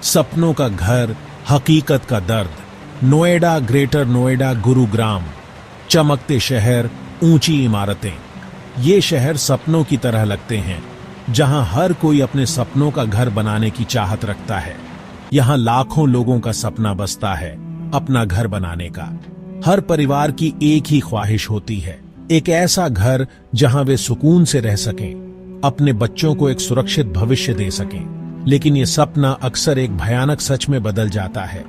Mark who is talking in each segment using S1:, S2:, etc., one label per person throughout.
S1: सपनों का घर, हकीकत का दर्द। नोएडा, ग्रेटर नोएडा, गुरुग्राम। चमकते शहर, ऊंची इमारतें। ये शहर सपनों की तरह लगते हैं, जहां हर कोई अपने सपनों का घर बनाने की चाहत रखता है। यहां लाखों लोगों का सपना बसता है, अपना घर बनाने का। हर परिवार की एक ही ख्वाहिश होती है, एक ऐसा घर जहां वे सुकून से रह सकें, अपने बच्चों को एक सुरक्षित भविष्य दे सकें। लेकिन ये सपना अक्सर एक भयानक सच में बदल जाता है।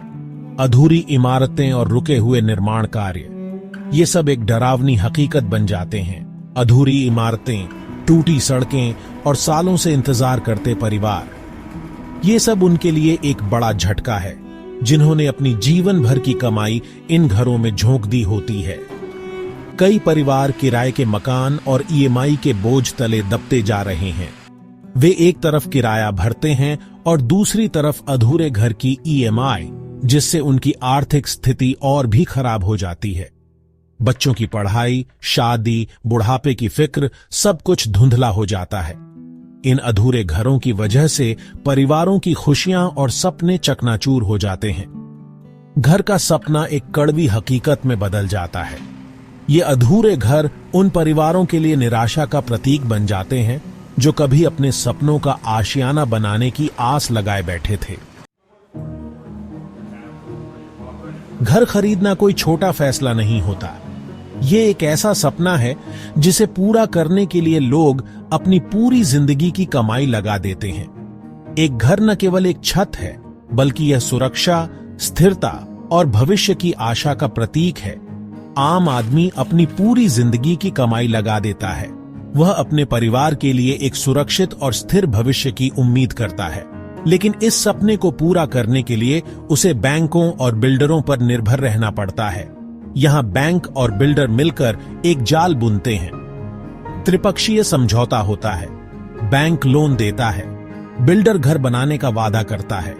S1: अधूरी इमारतें और रुके हुए निर्माण कार्य, ये सब एक डरावनी हकीकत बन जाते हैं। अधूरी इमारतें, टूटी सड़कें और सालों से इंतजार करते परिवार, ये सब उनके लिए एक बड़ा झटका है, जिन्होंने अपनी जीवन भर की कमाई इन घरों में झोंक दी होती है। कई परिवार किराए के मकान और ईएमआई के बोझ तले दबते जा रहे हैं। वे एक तरफ किराया भरते हैं और दूसरी तरफ अधूरे घर की ईएमआई, जिससे उनकी आर्थिक स्थिति और भी खराब हो जाती है। बच्चों की पढ़ाई, शादी, बुढ़ापे की फिक्र, सब कुछ धुंधला हो जाता है। इन अधूरे घरों की वजह से परिवारों की खुशियां और सपने चकनाचूर हो जाते हैं। घर का सपना एक कड़वी हकीकत में बदल जाता है। ये अधूरे घर उन परिवारों के लिए निराशा का प्रतीक बन जाते हैं, जो कभी अपने सपनों का आशियाना बनाने की आस लगाए बैठे थे। घर खरीदना कोई छोटा फैसला नहीं होता। ये एक ऐसा सपना है जिसे पूरा करने के लिए लोग अपनी पूरी जिंदगी की कमाई लगा देते हैं। एक घर न केवल एक छत है, बल्कि यह सुरक्षा, स्थिरता और भविष्य की आशा का प्रतीक है। आम आदमी अपनी पूरी जिंदगी की कमाई लगा देता है। वह अपने परिवार के लिए एक सुरक्षित और स्थिर भविष्य की उम्मीद करता है, लेकिन इस सपने को पूरा करने के लिए उसे बैंकों और बिल्डरों पर निर्भर रहना पड़ता है। यहां बैंक और बिल्डर मिलकर एक जाल बुनते हैं। त्रिपक्षीय समझौता होता है। बैंक लोन देता है, बिल्डर घर बनाने का वादा करता है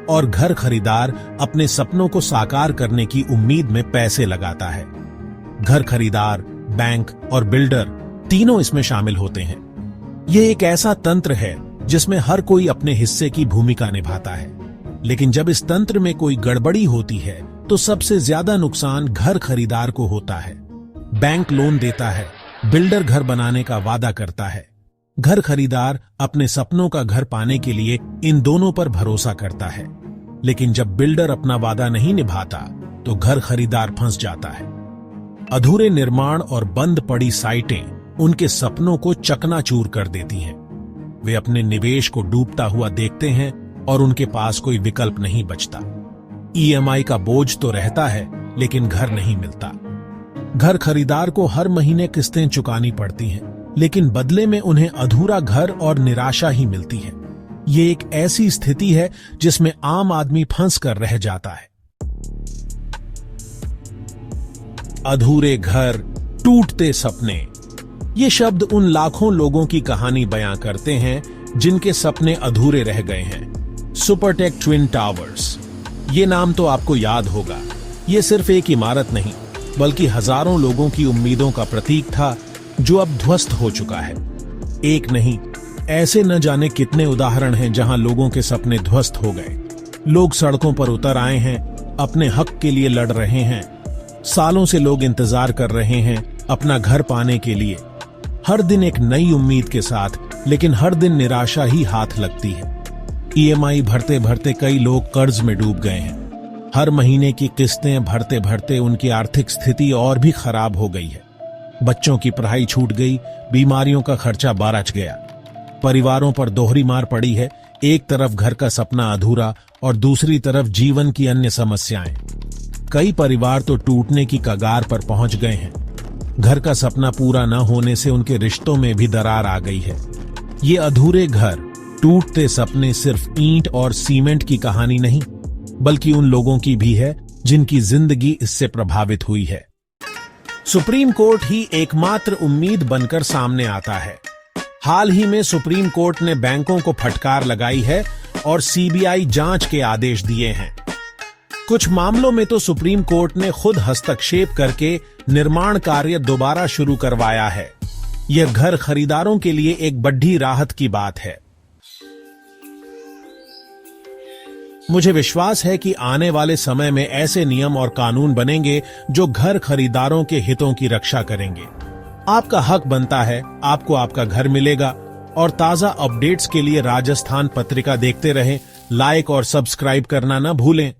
S1: और घर खरीदार अपने सपनों को साकार करने की उम्मीद में पैसे लगाता है। घर खरीदार, बैंक और बिल्डर तीनों इसमें शामिल होते हैं। यह एक ऐसा तंत्र है जिसमें हर कोई अपने हिस्से की भूमिका निभाता है। लेकिन जब इस तंत्र में कोई गड़बड़ी होती है तो सबसे ज्यादा नुकसान घर खरीदार को होता है। बैंक लोन देता है, बिल्डर घर बनाने का वादा करता है। घर खरीदार अपने सपनों का घर पाने के लिए इन दोनों पर भरोसा करता है। लेकिन जब बिल्डर अपना वादा नहीं निभाता तो घर खरीदार फंस जाता है। अधूरे निर्माण और बंद पड़ी साइटें उनके सपनों को चकनाचूर कर देती हैं। वे अपने निवेश को डूबता हुआ देखते हैं और उनके पास कोई विकल्प नहीं बचता। ईएमआई का बोझ तो रहता है, लेकिन घर नहीं मिलता। घर खरीदार को हर महीने किस्तें चुकानी पड़ती हैं, लेकिन बदले में उन्हें अधूरा घर और निराशा ही मिलती है। ये एक ऐसी स्थिति है जिसमें आम आदमी फंस कर रह जाता है। अधूरे घर, टूटते सपने, ये शब्द उन लाखों लोगों की कहानी बयां करते हैं जिनके सपने अधूरे रह गए हैं। सुपरटेक ट्विन टावर्स, ये नाम तो आपको याद होगा। ये सिर्फ एक इमारत नहीं, बल्कि हजारों लोगों की उम्मीदों का प्रतीक था, जो अब ध्वस्त हो चुका है। एक नहीं, ऐसे न जाने कितने उदाहरण हैं जहां लोगों के सपने ध्वस्त हो गए। लोग सड़कों पर उतर आए हैं, अपने हक के लिए लड़ रहे हैं। सालों से लोग इंतजार कर रहे हैं अपना घर पाने के लिए, हर दिन एक नई उम्मीद के साथ, लेकिन हर दिन निराशा ही हाथ लगती है। ईएमआई भरते भरते कई लोग कर्ज में डूब गए हैं। हर महीने की किस्तें भरते भरते उनकी आर्थिक स्थिति और भी खराब हो गई है। बच्चों की पढ़ाई छूट गई, बीमारियों का खर्चा बारच गया। परिवारों पर दोहरी मार पड़ी है, एक तरफ घर का सपना अधूरा और दूसरी तरफ जीवन की अन्य समस्याएं। कई परिवार तो टूटने की कगार पर पहुंच गए हैं। घर का सपना पूरा न होने से उनके रिश्तों में भी दरार आ गई है। ये अधूरे घर, टूटते सपने सिर्फ ईंट और सीमेंट की कहानी नहीं, बल्कि उन लोगों की भी है जिनकी जिंदगी इससे प्रभावित हुई है। सुप्रीम कोर्ट ही एकमात्र उम्मीद बनकर सामने आता है। हाल ही में सुप्रीम कोर्ट ने बैंकों को फटकार लगाई है और सीबीआई जांच के आदेश दिए हैं। कुछ मामलों में तो सुप्रीम कोर्ट ने खुद हस्तक्षेप करके निर्माण कार्य दोबारा शुरू करवाया है। यह घर खरीदारों के लिए एक बड़ी राहत की बात है। मुझे विश्वास है कि आने वाले समय में ऐसे नियम और कानून बनेंगे जो घर खरीदारों के हितों की रक्षा करेंगे। आपका हक बनता है, आपको आपका घर मिलेगा। और ताजा अपडेट्स के लिए राजस्थान पत्रिका देखते रहें। लाइक और सब्सक्राइब करना ना भूलें।